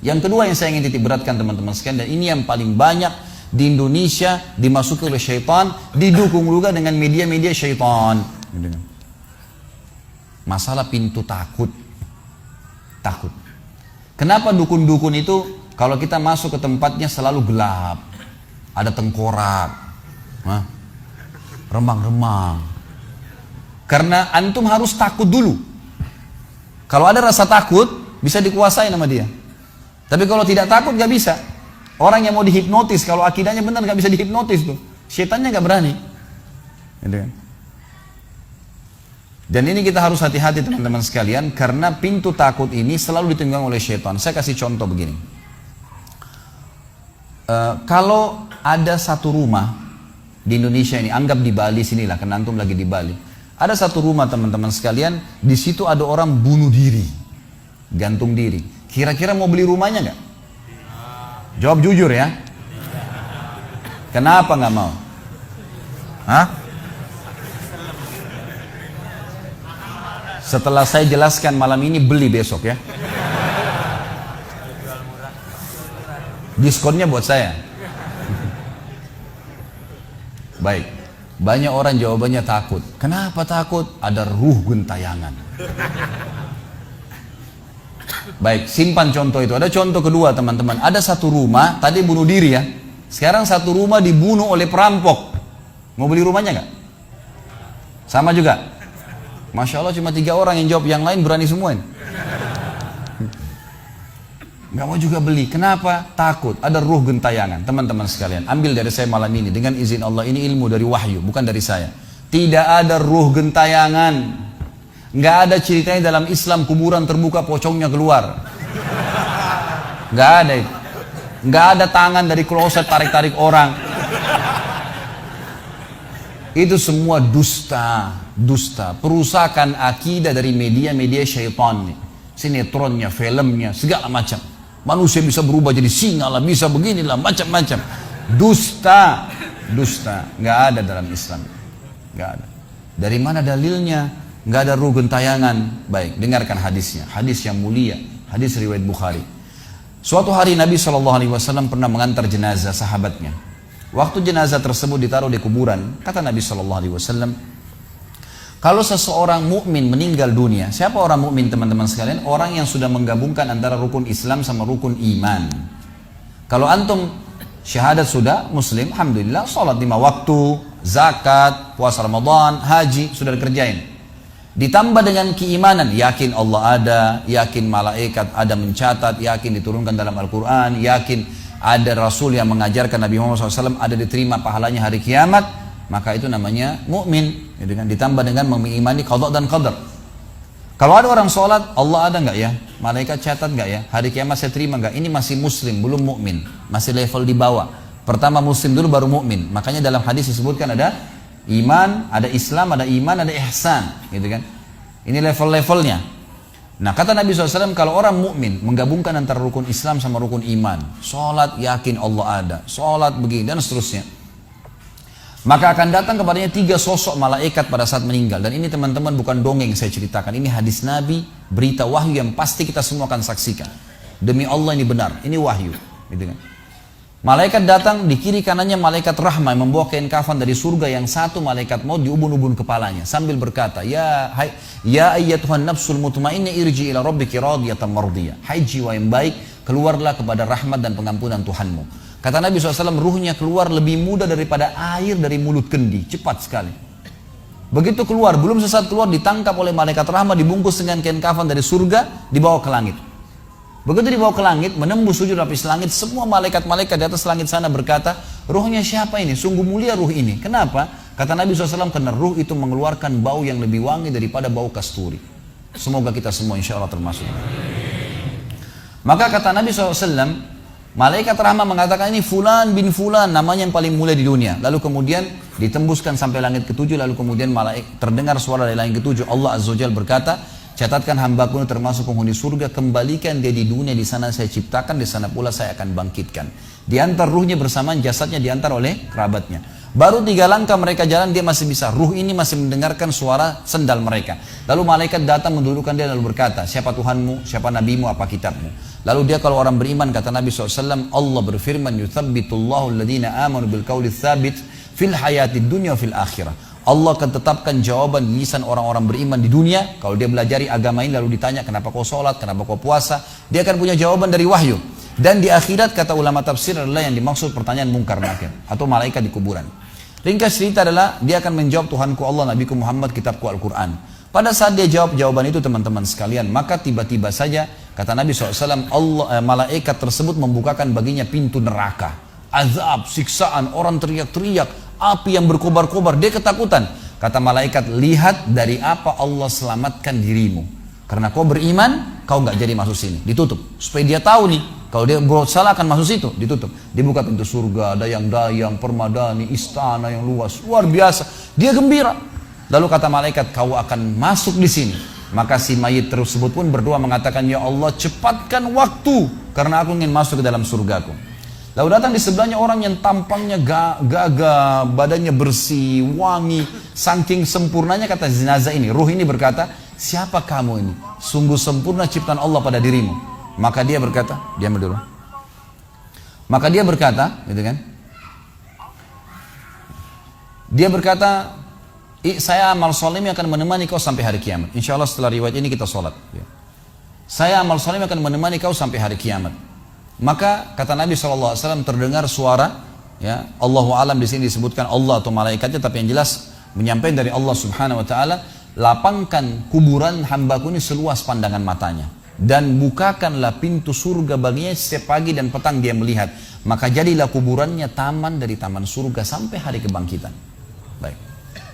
Yang kedua yang saya ingin titik beratkan teman-teman sekalian, dan ini yang paling banyak di Indonesia dimasuki oleh syaitan, didukung juga dengan media-media syaitan. Masalah pintu takut. Takut. Kenapa dukun-dukun itu kalau kita masuk ke tempatnya selalu gelap, ada tengkorak, remang-remang. Karena antum harus takut dulu. Kalau ada rasa takut, bisa dikuasai nama dia. Tapi kalau tidak takut, gak bisa. Orang yang mau dihipnotis, kalau akidahnya benar gak bisa dihipnotis tuh. Syaitannya gak berani. Dan ini kita harus hati-hati teman-teman sekalian, karena pintu takut ini selalu ditunggang oleh syaitan. Saya kasih contoh begini. Kalau ada satu rumah di Indonesia ini, anggap di Bali sinilah, karena antum lagi di Bali. Ada satu rumah teman-teman sekalian, di situ ada orang bunuh diri, gantung diri. Kira-kira mau beli rumahnya nggak? Jawab jujur ya. Kenapa nggak mau? Hah? Setelah saya jelaskan malam ini, beli besok ya. Diskonnya buat saya. Baik. Banyak orang jawabannya takut. Kenapa takut? Ada ruh gentayangan. Baik, simpan contoh itu. Ada contoh kedua teman-teman. Ada satu rumah, tadi bunuh diri ya. Sekarang satu rumah dibunuh oleh perampok. Mau beli rumahnya nggak? Sama juga. Masya Allah cuma 3 orang yang jawab, yang lain berani semua ini. Gak mau juga beli. Kenapa? Takut. Ada ruh gentayangan. Teman-teman sekalian, ambil dari saya malam ini. Dengan izin Allah, ini ilmu dari wahyu, bukan dari saya. Tidak ada ruh gentayangan. Gak ada ceritanya dalam Islam kuburan terbuka pocongnya keluar. Gak ada itu. Gak ada tangan dari kloset tarik-tarik orang. Itu semua dusta. Dusta. Perusakan akidah dari media-media syaitan. Sinetronnya, filmnya, segala macam. Manusia bisa berubah jadi singa lah, bisa beginilah, macam-macam. Dusta. Dusta. Nggak ada dalam Islam. Nggak ada. Dari mana dalilnya? Nggak ada ruh gentayangan. Baik, dengarkan hadisnya. Hadis yang mulia. Hadis riwayat Bukhari. Suatu hari Nabi SAW pernah mengantar jenazah sahabatnya. Waktu jenazah tersebut ditaruh di kuburan, kata Nabi SAW, kalau seseorang mukmin meninggal dunia, siapa orang mukmin teman-teman sekalian? Orang yang sudah menggabungkan antara rukun Islam sama rukun iman. Kalau antum syahadat sudah, muslim, alhamdulillah, sholat 5 waktu, zakat, puasa Ramadan, haji, sudah dikerjain. Ditambah dengan keimanan, yakin Allah ada, yakin malaikat ada mencatat, yakin diturunkan dalam Al-Quran, yakin ada Rasul yang mengajarkan Nabi Muhammad SAW, ada diterima pahalanya hari kiamat, maka itu namanya mukmin. Ditambah dengan mengimani qada dan qadar. Kalau ada orang sholat, Allah ada nggak ya? Malaikat catat nggak ya? Hari kiamat saya terima nggak? Ini masih muslim, belum mukmin, masih level di bawah. Pertama muslim dulu baru mukmin. Makanya dalam hadis disebutkan ada iman, ada Islam, ada iman, ada ihsan, gitu kan? Ini level-levelnya. Nah kata Nabi SAW, kalau orang mukmin menggabungkan antara rukun Islam sama rukun iman, sholat yakin Allah ada, sholat begini dan seterusnya, maka akan datang kepadanya 3 sosok malaikat pada saat meninggal. Dan ini teman-teman bukan dongeng saya ceritakan. Ini hadis Nabi, berita wahyu yang pasti kita semua akan saksikan. Demi Allah ini benar, ini wahyu. Gitu kan? Malaikat datang, di kiri kanannya malaikat rahmah yang membawa kain kafan dari surga, yang satu malaikat maut di ubun-ubun kepalanya. Sambil berkata, ya ayyatuhan nafsul mutmainnah irji ila rabbiki radiyatan mardiyah. Hai jiwa yang baik, keluarlah kepada rahmat dan pengampunan Tuhanmu. Kata Nabi SAW, ruhnya keluar lebih mudah daripada air dari mulut kendi. Cepat sekali. Begitu keluar, belum sesaat keluar, ditangkap oleh malaikat rahmat, dibungkus dengan kain kafan dari surga, dibawa ke langit. Begitu dibawa ke langit, menembus 7 lapis langit, semua malaikat-malaikat di atas langit sana berkata, ruhnya siapa ini? Sungguh mulia ruh ini. Kenapa? Kata Nabi SAW, karena ruh itu mengeluarkan bau yang lebih wangi daripada bau kasturi. Semoga kita semua insya Allah termasuk. Maka kata Nabi SAW, malaikat rahmah mengatakan ini fulan bin fulan, namanya yang paling mulia di dunia. Lalu kemudian ditembuskan sampai langit ke-7, lalu kemudian malaikat terdengar suara dari langit ke-7. Allah Azza wa Jalla berkata, catatkan hambaku ini termasuk penghuni surga, kembalikan dia di dunia, di sana saya ciptakan, di sana pula saya akan bangkitkan. Diantar ruhnya bersamaan, jasadnya diantar oleh kerabatnya. Baru 3 langkah mereka jalan, dia masih bisa, ruh ini masih mendengarkan suara sendal mereka. Lalu malaikat datang mendudukkan dia lalu berkata, siapa Tuhanmu, siapa nabimu, apa kitabmu? Lalu dia kalau orang beriman, kata Nabi SAW, Allah berfirman, yuthabbitullahu alladhina amanu bil qawli tsabit fil hayatid dunya fil akhirah. Allah akan tetapkan jawaban lisan orang-orang beriman di dunia. Kalau dia belajari agama ini lalu ditanya kenapa kau sholat, kenapa kau puasa, dia akan punya jawaban dari wahyu. Dan di akhirat, kata ulama tafsir, adalah yang dimaksud pertanyaan mungkar nakir atau malaikat di kuburan. Ringkas cerita adalah dia akan menjawab, Tuhanku Allah, Nabiku Muhammad, kitabku Al-Quran. Pada saat dia jawab jawaban itu, teman-teman sekalian, maka tiba-tiba saja kata Nabi SAW, malaikat tersebut membukakan baginya pintu neraka, azab, siksaan, orang teriak-teriak, api yang berkobar-kobar. Dia ketakutan. Kata malaikat, lihat dari apa Allah selamatkan dirimu. Karena kau beriman, kau nggak jadi masuk sini. Ditutup supaya dia tahu nih, kalau dia berbuat salah akan masuk situ. Ditutup. Dibuka pintu surga, dayang-dayang, permadani, istana yang luas, luar biasa. Dia gembira. Lalu kata malaikat, kau akan masuk di sini. Maka si mayit tersebut pun berdoa mengatakan, ya Allah, cepatkan waktu karena aku ingin masuk ke dalam surgaku. Lalu datang di sebelahnya orang yang tampangnya gagah, badannya bersih, wangi, saking sempurnanya, kata jenazah ini, ruh ini berkata, siapa kamu ini? Sungguh sempurna ciptaan Allah pada dirimu. Maka dia berkata, diam dulu. Maka dia berkata, gitu kan? Dia berkata, saya amal soleh akan menemani kau sampai hari kiamat. Insya Allah setelah riwayat ini kita sholat. Saya amal soleh akan menemani kau sampai hari kiamat. Maka kata Nabi SAW terdengar suara, ya, Allahu alam di sini disebutkan Allah atau malaikatnya, tapi yang jelas menyampaikan dari Allah Subhanahu Wa Taala, lapangkan kuburan hambaku ini seluas pandangan matanya dan bukakanlah pintu surga baginya setiap pagi dan petang dia melihat. Maka jadilah kuburannya taman dari taman surga sampai hari kebangkitan. Baik.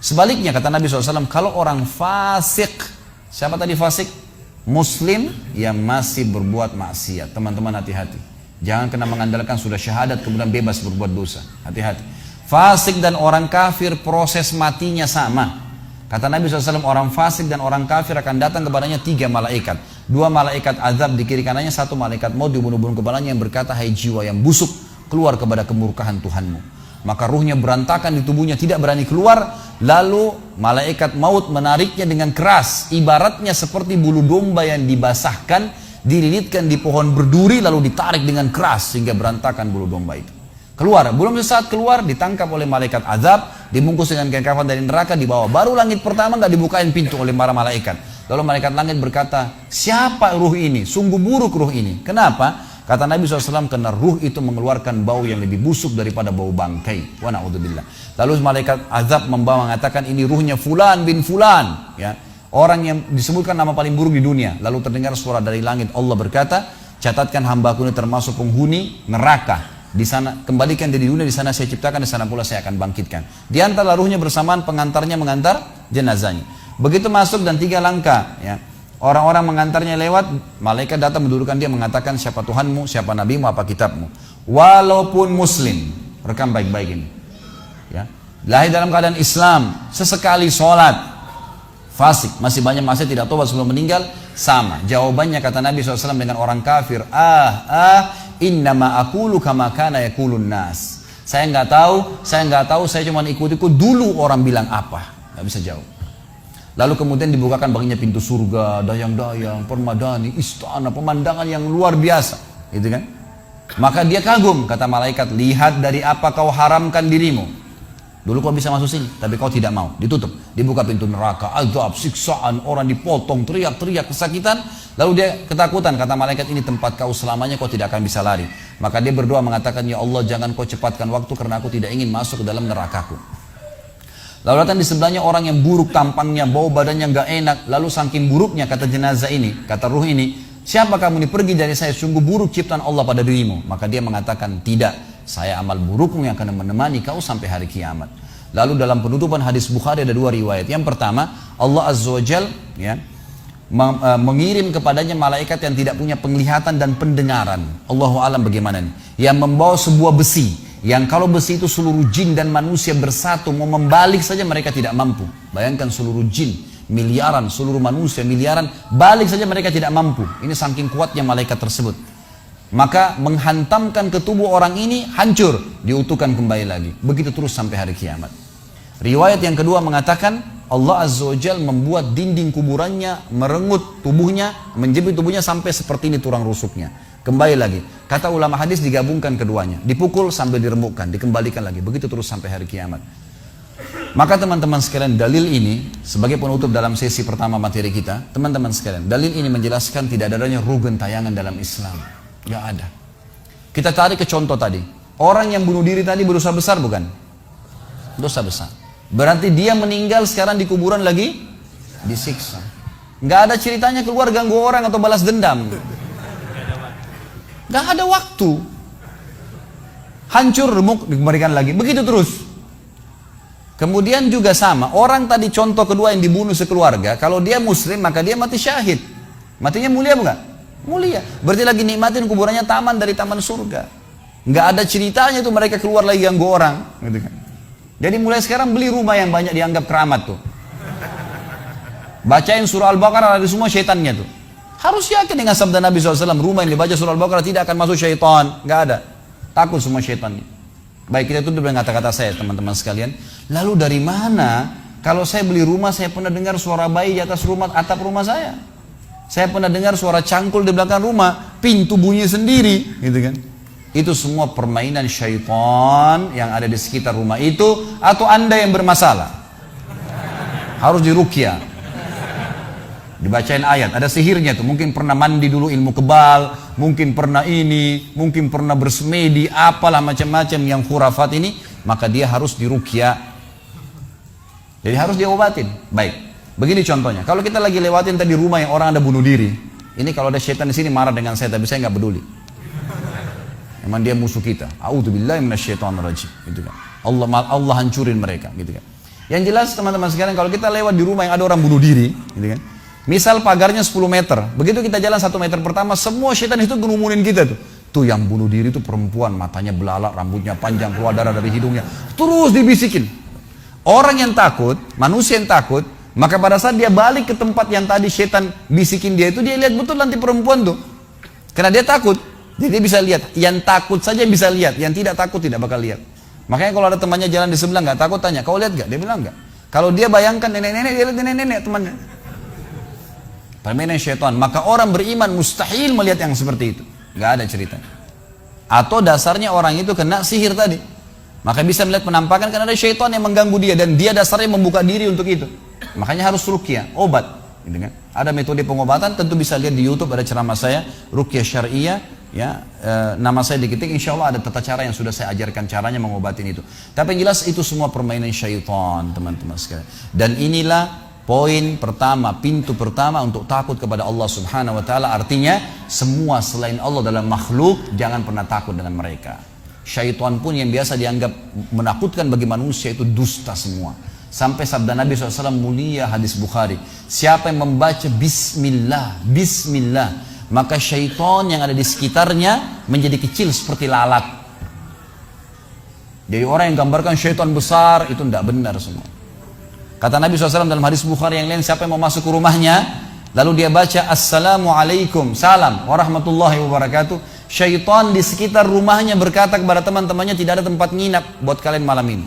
Sebaliknya kata Nabi SAW, kalau orang fasik, siapa tadi fasik? Muslim yang masih berbuat maksiat. Teman-teman hati-hati. Jangan kena mengandalkan sudah syahadat kemudian bebas berbuat dosa. Hati-hati. Fasik dan orang kafir proses matinya sama. Kata Nabi SAW, orang fasik dan orang kafir akan datang kepadanya 3 malaikat. 2 malaikat azab di kiri kanannya, 1 malaikat maut di bunuh-bunuh kepalanya yang berkata, hai jiwa yang busuk, keluar kepada kemurkaan Tuhanmu. Maka ruhnya berantakan di tubuhnya, tidak berani keluar. Lalu malaikat maut menariknya dengan keras, ibaratnya seperti bulu domba yang dibasahkan, dililitkan di pohon berduri, lalu ditarik dengan keras sehingga berantakan bulu domba itu. Keluar, belum sesaat keluar ditangkap oleh malaikat azab, dibungkus dengan kain kafan dari neraka, dibawa. Baru langit pertama nggak dibukain pintu oleh para malaikat. Lalu malaikat langit berkata, siapa ruh ini? Sungguh buruk ruh ini. Kenapa? Kata Nabi SAW, karena ruh itu mengeluarkan bau yang lebih busuk daripada bau bangkai. Wa na'udzubillah. Lalu malaikat azab membawa mengatakan, ini ruhnya fulan bin fulan, ya, orang yang disebutkan nama paling buruk di dunia. Lalu terdengar suara dari langit, Allah berkata, catatkan hambaku ini termasuk penghuni neraka. Di sana kembalikan dia di dunia, di sana saya ciptakan, di sana pula saya akan bangkitkan. Di antara ruhnya bersamaan pengantarnya mengantar jenazahnya. Begitu masuk dan 3 langkah, ya, orang-orang mengantarnya lewat, malaikat datang mendudukkan dia, mengatakan siapa Tuhanmu, siapa nabimu, apa kitabmu. Walaupun muslim, rekam baik-baik ini, ya, lahir dalam keadaan Islam, sesekali sholat, fasik, masih banyak masih tidak tobat sebelum meninggal, sama. Jawabannya kata Nabi SAW dengan orang kafir, innama aqulu kama kana yaqulun nas. Saya nggak tahu, saya cuma ikut-ikut dulu orang bilang apa, nggak bisa jawab. Lalu kemudian dibukakan baginya pintu surga, dayang-dayang, permadani, istana, pemandangan yang luar biasa, gitu kan? Maka dia kagum, kata malaikat, lihat dari apa kau haramkan dirimu. Dulu kau bisa masuk sini, tapi kau tidak mau, ditutup. Dibuka pintu neraka, azab, siksaan, orang dipotong, teriak-teriak, kesakitan. Lalu dia ketakutan, kata malaikat, ini tempat kau selamanya, kau tidak akan bisa lari. Maka dia berdoa mengatakan, ya Allah, jangan kau cepatkan waktu karena aku tidak ingin masuk ke dalam nerakaku. Lalu datang di sebelahnya orang yang buruk tampangnya, bau badannya nggak enak. Lalu saking buruknya, kata jenazah ini, kata ruh ini, siapa kamu ini? Pergi dari saya, sungguh buruk ciptaan Allah pada dirimu. Maka dia mengatakan, tidak, saya amal burukmu yang akan menemani kau sampai hari kiamat. Lalu dalam penutupan hadis Bukhari ada 2 riwayat. Yang pertama, Allah Azza wa Jal, ya, mengirim kepadanya malaikat yang tidak punya penglihatan dan pendengaran. Allahu alam bagaimana nih? Yang membawa sebuah besi, yang kalau besi itu seluruh jin dan manusia bersatu mau membalik saja mereka tidak mampu. Bayangkan seluruh jin miliaran, seluruh manusia miliaran, balik saja mereka tidak mampu. Ini saking kuatnya malaikat tersebut. Maka menghantamkan ke tubuh orang ini, hancur, diutuhkan kembali lagi. Begitu terus sampai hari kiamat. Riwayat yang kedua mengatakan, Allah Azza wa Jal membuat dinding kuburannya merengut tubuhnya, menjepit tubuhnya sampai seperti ini tulang rusuknya. Kembali lagi. Kata ulama hadis digabungkan keduanya. Dipukul sambil diremukkan, dikembalikan lagi. Begitu terus sampai hari kiamat. Maka teman-teman sekalian, dalil ini sebagai penutup dalam sesi pertama materi kita, teman-teman sekalian, dalil ini menjelaskan tidak adanya rugen tayangan dalam Islam. Gak ada. Kita tarik ke contoh tadi. Orang yang bunuh diri tadi berdosa besar bukan? Dosa besar. Berarti dia meninggal sekarang di kuburan lagi disiksa. Gak ada ceritanya keluar ganggu orang atau balas dendam. Gak ada waktu. Hancur, remuk, dikembalikan lagi. Begitu terus. Kemudian juga sama, orang tadi contoh kedua yang dibunuh sekeluarga, kalau dia muslim maka dia mati syahid. Matinya mulia bukan? Mulia. Berarti lagi nikmatin kuburannya taman dari taman surga. Nggak ada ceritanya tuh mereka keluar lagi ganggu orang. Gitu kan. Jadi mulai sekarang beli rumah yang banyak dianggap keramat tuh. Bacain surah Al-Baqarah ada semua syaitannya tuh. Harus yakin dengan sabda Nabi SAW, rumah yang dibaca surah Al-Baqarah tidak akan masuk syaitan. Nggak ada. Takut semua syaitannya. Baik, kita tutup dengan kata-kata saya teman-teman sekalian. Lalu dari mana kalau saya beli rumah saya pernah dengar suara bayi di atas rumah, atap rumah saya. Saya pernah dengar suara cangkul di belakang rumah, pintu bunyi sendiri, gitu kan. Itu semua permainan syaitan yang ada di sekitar rumah itu, atau Anda yang bermasalah. Harus diruqyah. Dibacain ayat, ada sihirnya tuh, mungkin pernah mandi dulu ilmu kebal, mungkin pernah ini, mungkin pernah bersemedi, apalah macam-macam yang khurafat ini, maka dia harus diruqyah. Jadi harus diobatin. Baik, begini contohnya, kalau kita lagi lewatin tadi rumah yang orang ada bunuh diri, ini kalau ada syaitan di sini marah dengan saya, tapi saya nggak peduli. Emang dia musuh kita. A'udzubillahi minasyaitonirrajim, gitu kan. Allah hancurin mereka, gitu kan. Yang jelas teman-teman sekalian, kalau kita lewat di rumah yang ada orang bunuh diri, gitu kan. Misal pagarnya 10 meter, begitu kita jalan 1 meter pertama, semua syaitan itu ngerumunin kita tuh. Tuh yang bunuh diri itu perempuan, matanya belalak, rambutnya panjang, keluar darah dari hidungnya. Terus dibisikin. Orang yang takut, manusia yang takut, maka pada saat dia balik ke tempat yang tadi syaitan bisikin dia itu, dia lihat betul nanti perempuan tuh. Karena dia takut, jadi dia bisa lihat. Yang takut saja bisa lihat, yang tidak takut tidak bakal lihat. Makanya kalau ada temannya jalan di sebelah nggak takut, tanya, kau lihat nggak? Dia bilang nggak. Kalau dia bayangkan nenek-nenek, dia lihat nenek-nenek temannya. Permainan syaitan. Maka orang beriman mustahil melihat yang seperti itu. Gak ada ceritanya. Atau dasarnya orang itu kena sihir tadi. Maka bisa melihat penampakan karena ada syaitan yang mengganggu dia. Dan dia dasarnya membuka diri untuk itu. Makanya harus ruqyah, obat. Gitu kan? Ada metode pengobatan, tentu bisa lihat di YouTube, ada ceramah saya, ruqyah syariah. Ya, nama saya diketik, insya Allah ada tata cara yang sudah saya ajarkan caranya mengobatin itu. Tapi yang jelas itu semua permainan syaitan, teman-teman sekalian. Dan inilah poin pertama, pintu pertama untuk takut kepada Allah Subhanahu wa taala, artinya semua selain Allah dalam makhluk jangan pernah takut dengan mereka. Syaitan pun yang biasa dianggap menakutkan bagi manusia itu dusta semua. Sampai sabda Nabi SAW mulia hadis Bukhari, siapa yang membaca bismillah, bismillah, maka syaitan yang ada di sekitarnya menjadi kecil seperti lalat. Jadi orang yang gambarkan syaitan besar itu tidak benar semua. Kata Nabi SAW dalam hadis Bukhari yang lain, siapa yang mau masuk ke rumahnya, lalu dia baca Assalamualaikum, salam warahmatullahi wabarakatuh, syaitan di sekitar rumahnya berkata kepada teman-temannya, tidak ada tempat nginap buat kalian malam ini.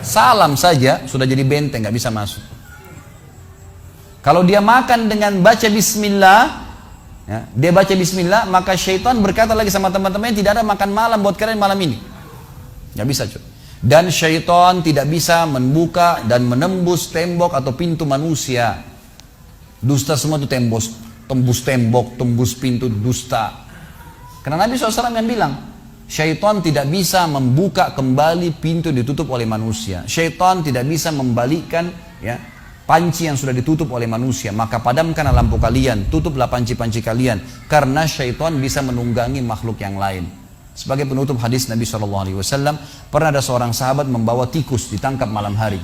Salam saja sudah jadi benteng, gak bisa masuk. Kalau dia makan dengan baca bismillah, ya, dia baca bismillah, maka syaitan berkata lagi sama teman-temannya, tidak ada makan malam buat kalian malam ini. Gak bisa cuy. Dan syaitan tidak bisa membuka dan menembus tembok atau pintu manusia. Dusta semua itu tembus tembok, tembus pintu, dusta. Karena Nabi SAW yang bilang, syaitan tidak bisa membuka kembali pintu ditutup oleh manusia. Syaitan tidak bisa membalikkan ya, panci yang sudah ditutup oleh manusia. Maka padamkanlah lampu kalian, tutuplah panci-panci kalian. Karena syaitan bisa menunggangi makhluk yang lain. Sebagai penutup hadis Nabi SAW, pernah ada seorang sahabat membawa tikus ditangkap malam hari.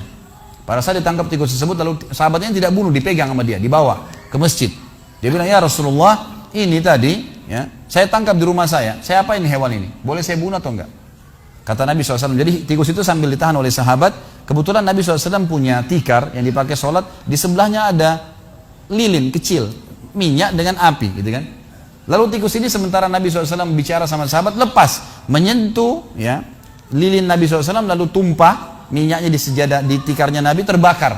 Pada saat ditangkap tikus tersebut, lalu sahabatnya tidak bunuh, dipegang sama dia, dibawa ke masjid. Dia bilang, ya Rasulullah, ini tadi, ya, saya tangkap di rumah saya apa ini hewan ini? Boleh saya bunuh atau enggak? Kata Nabi SAW, jadi tikus itu sambil ditahan oleh sahabat, kebetulan Nabi SAW punya tikar yang dipakai sholat, di sebelahnya ada lilin kecil, minyak dengan api, gitu kan? Lalu tikus ini sementara Nabi SAW bicara sama sahabat, lepas, menyentuh ya, lilin Nabi SAW, lalu tumpah minyaknya di sejadah, di tikarnya Nabi, terbakar.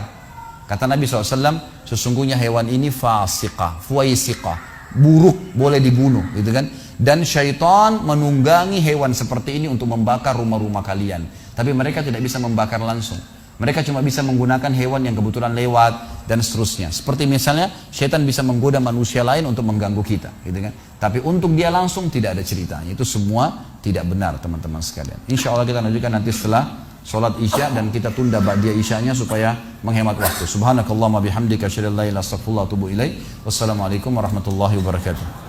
Kata Nabi SAW, sesungguhnya hewan ini fasiqah, fuwaisiqah, buruk, boleh dibunuh, gitu kan. Dan syaitan menunggangi hewan seperti ini untuk membakar rumah-rumah kalian. Tapi mereka tidak bisa membakar langsung. Mereka cuma bisa menggunakan hewan yang kebetulan lewat dan seterusnya. Seperti misalnya syaitan bisa menggoda manusia lain untuk mengganggu kita, gitu kan. Tapi untuk dia langsung tidak ada ceritanya. Itu semua tidak benar, teman-teman sekalian. Insya Allah kita lanjutkan nanti setelah sholat isya, dan kita tunda ba'diyah isyanya supaya menghemat waktu. Subhanakallahumma bihamdika asyhadu an la ilaha illa anta astaghfiruka wa atubu ilaik. Wassalamualaikum warahmatullahi wabarakatuh.